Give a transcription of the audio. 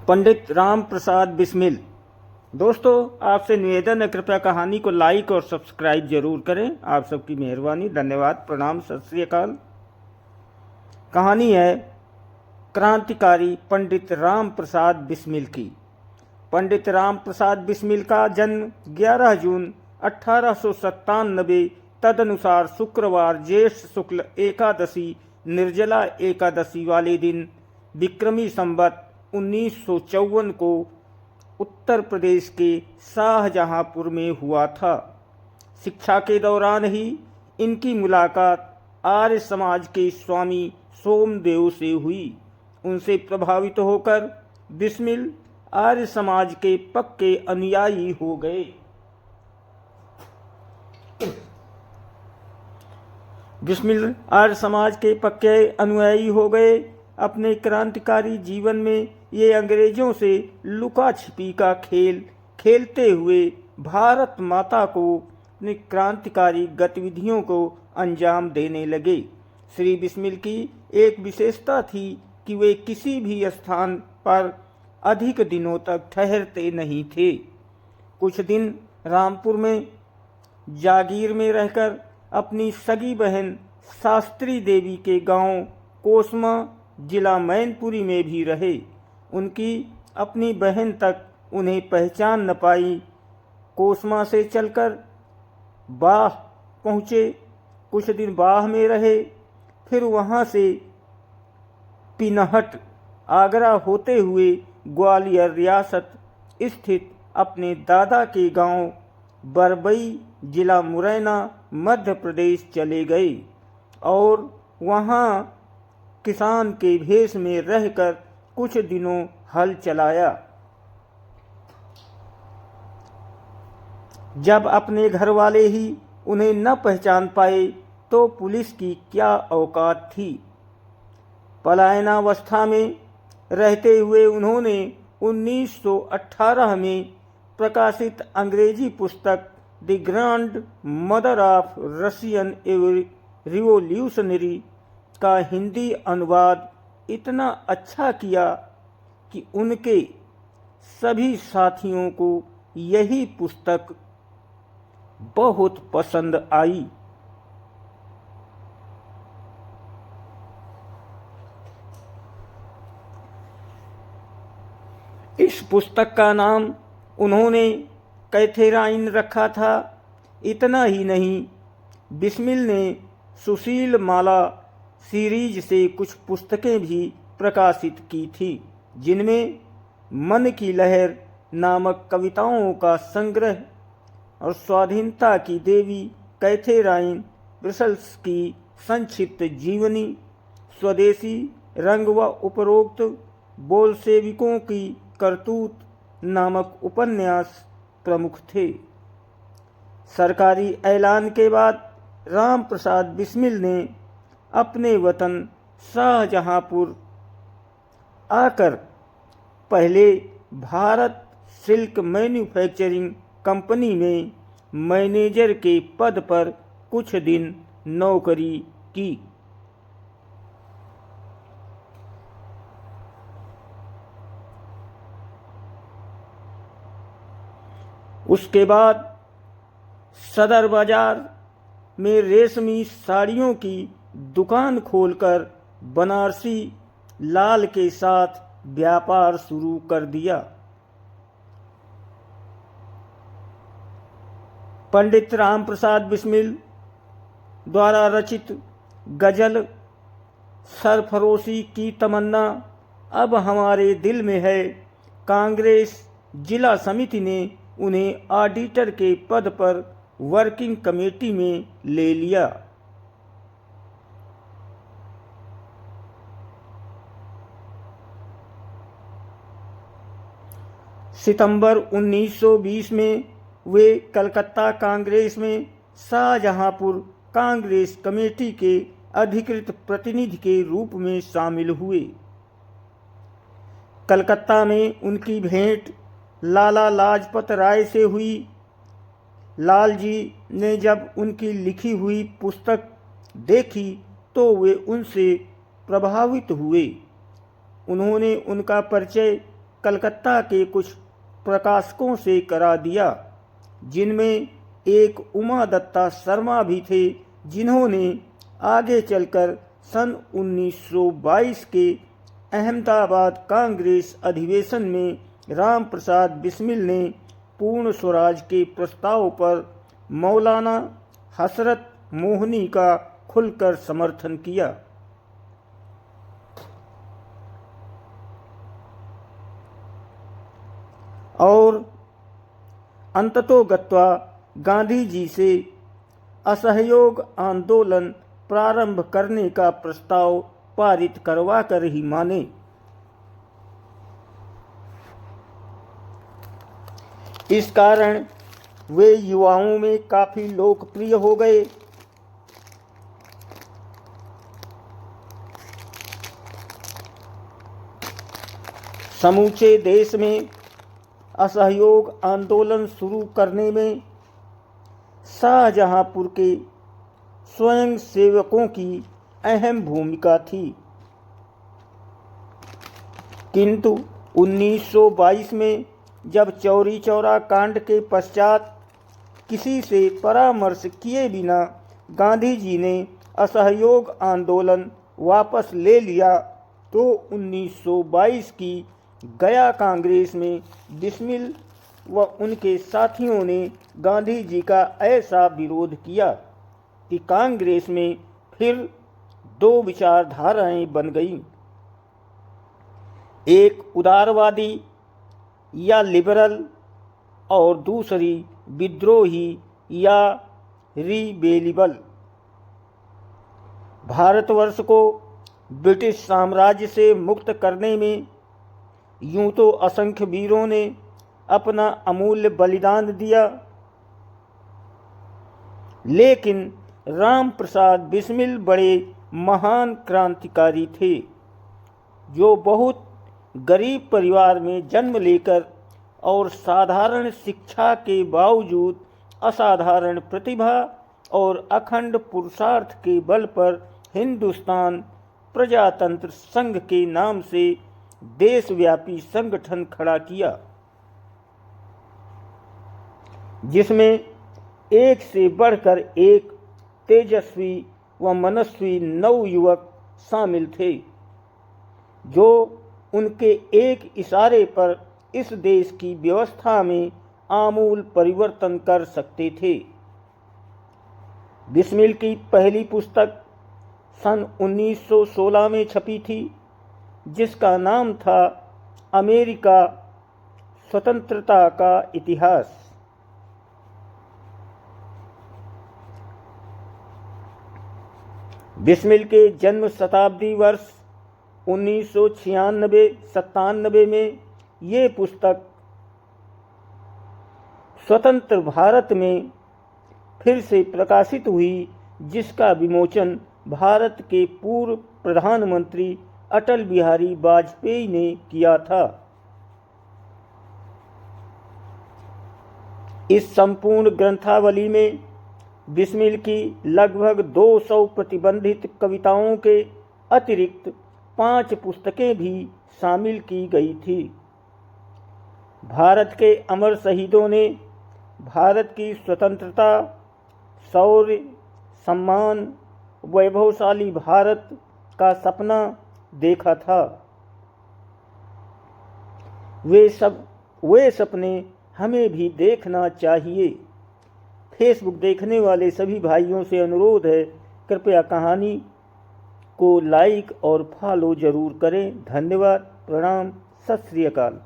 पंडित राम प्रसाद बिस्मिल। दोस्तों, आपसे निवेदन है, कृपया कहानी को लाइक और सब्सक्राइब जरूर करें। आप सबकी मेहरबानी, धन्यवाद, प्रणाम, सत श्री अकाल। कहानी है क्रांतिकारी पंडित राम प्रसाद बिस्मिल की। पंडित राम प्रसाद बिस्मिल का जन्म 11 जून 1897 तदनुसार शुक्रवार ज्येष्ठ शुक्ल एकादशी निर्जला एकादशी वाले दिन विक्रमी संवत 1954 को उत्तर प्रदेश के शाहजहांपुर में हुआ था। शिक्षा के दौरान ही इनकी मुलाकात आर्य समाज के स्वामी सोमदेव से हुई। उनसे प्रभावित होकर बिस्मिल आर्य समाज के पक्के अनुयायी हो गए। बिस्मिल आर्य समाज के पक्के अनुयायी हो गए। अपने क्रांतिकारी जीवन में ये अंग्रेजों से लुका छिपी का खेल खेलते हुए भारत माता को अपनी क्रांतिकारी गतिविधियों को अंजाम देने लगे। श्री बिस्मिल की एक विशेषता थी कि वे किसी भी स्थान पर अधिक दिनों तक ठहरते नहीं थे। कुछ दिन रामपुर में जागीर में रहकर अपनी सगी बहन शास्त्री देवी के गांव कोसमा जिला मैनपुरी में भी रहे। उनकी अपनी बहन तक उन्हें पहचान न पाई। कोसमा से चलकर बाह पहुँचे। कुछ दिन बाह में रहे, फिर वहाँ से पिनहट आगरा होते हुए ग्वालियर रियासत स्थित अपने दादा के गांव बरबई जिला मुरैना मध्य प्रदेश चले गए और वहाँ किसान के भेष में रहकर कुछ दिनों हल चलाया। जब अपने घर वाले ही उन्हें न पहचान पाए तो पुलिस की क्या औकात थी। पलायनावस्था में रहते हुए उन्होंने 1918 में प्रकाशित अंग्रेजी पुस्तक the grand mother of Russian revolutionary का हिंदी अनुवाद इतना अच्छा किया कि उनके सभी साथियों को यही पुस्तक बहुत पसंद आई। इस पुस्तक का नाम उन्होंने कैथेराइन रखा था। इतना ही नहीं, बिस्मिल ने सुशील माला सीरीज से कुछ पुस्तकें भी प्रकाशित की थी, जिनमें मन की लहर नामक कविताओं का संग्रह और स्वाधीनता की देवी कैथेराइन ब्रसल्स की संक्षिप्त जीवनी, स्वदेशी रंग व उपरोक्त बोल्शेविकों की करतूत नामक उपन्यास प्रमुख थे। सरकारी ऐलान के बाद राम प्रसाद बिस्मिल ने अपने वतन शाहजहांपुर आकर पहले भारत सिल्क मैन्युफैक्चरिंग कंपनी में मैनेजर के पद पर कुछ दिन नौकरी की। उसके बाद सदर बाजार में रेशमी साड़ियों की दुकान खोलकर बनारसी लाल के साथ व्यापार शुरू कर दिया। पंडित राम प्रसाद बिस्मिल द्वारा रचित गजल सरफरोशी की तमन्ना अब हमारे दिल में है, कांग्रेस जिला समिति ने उन्हें ऑडिटर के पद पर वर्किंग कमेटी में ले लिया। सितंबर 1920 में वे कलकत्ता कांग्रेस में शाहजहांपुर कांग्रेस कमेटी के अधिकृत प्रतिनिधि के रूप में शामिल हुए। कलकत्ता में उनकी भेंट लाला लाजपत राय से हुई। लाल जी ने जब उनकी लिखी हुई पुस्तक देखी तो वे उनसे प्रभावित हुए। उन्होंने उनका परिचय कलकत्ता के कुछ प्रकाशकों से करा दिया, जिनमें एक उमा दत्ता शर्मा भी थे, जिन्होंने आगे चलकर सन 1922 के अहमदाबाद कांग्रेस अधिवेशन में राम प्रसाद बिस्मिल ने पूर्ण स्वराज के प्रस्ताव पर मौलाना हसरत मोहनी का खुलकर समर्थन किया। और अंततोगत्वा गांधी जी से असहयोग आंदोलन प्रारंभ करने का प्रस्ताव पारित करवा कर ही माने। इस कारण वे युवाओं में काफी लोकप्रिय हो गए। समूचे देश में असहयोग आंदोलन शुरू करने में शाहजहांपुर के स्वयं सेवकों की अहम भूमिका थी, किंतु 1922 में जब चौरी चौरा कांड के पश्चात किसी से परामर्श किए बिना गांधी जी ने असहयोग आंदोलन वापस ले लिया, तो 1922 की गया कांग्रेस में बिस्मिल व उनके साथियों ने गांधी जी का ऐसा विरोध किया कि कांग्रेस में फिर दो विचारधाराएं बन गईं, एक उदारवादी या लिबरल और दूसरी विद्रोही या रिबेलिबल। भारतवर्ष को ब्रिटिश साम्राज्य से मुक्त करने में यूं तो असंख्य वीरों ने अपना अमूल्य बलिदान दिया, लेकिन राम प्रसाद बिस्मिल बड़े महान क्रांतिकारी थे, जो बहुत गरीब परिवार में जन्म लेकर और साधारण शिक्षा के बावजूद असाधारण प्रतिभा और अखंड पुरुषार्थ के बल पर हिंदुस्तान प्रजातंत्र संघ के नाम से देशव्यापी संगठन खड़ा किया, जिसमें एक से बढ़कर एक तेजस्वी व मनस्वी नवयुवक शामिल थे, जो उनके एक इशारे पर इस देश की व्यवस्था में आमूल परिवर्तन कर सकते थे। बिस्मिल की पहली पुस्तक सन 1916 में छपी थी, जिसका नाम था अमेरिका स्वतंत्रता का इतिहास। बिस्मिल के जन्म शताब्दी वर्ष 1996-97 में ये पुस्तक स्वतंत्र भारत में फिर से प्रकाशित हुई, जिसका विमोचन भारत के पूर्व प्रधानमंत्री अटल बिहारी वाजपेयी ने किया था। इस संपूर्ण ग्रंथावली में बिस्मिल की लगभग 200 प्रतिबंधित कविताओं के अतिरिक्त 5 पुस्तकें भी शामिल की गई थी। भारत के अमर शहीदों ने भारत की स्वतंत्रता, शौर्य, सम्मान, वैभवशाली भारत का सपना देखा था। वे सपने हमें भी देखना चाहिए। फेसबुक देखने वाले सभी भाइयों से अनुरोध है, कृपया कहानी को लाइक और फॉलो जरूर करें। धन्यवाद, प्रणाम, सत श्री अकाल।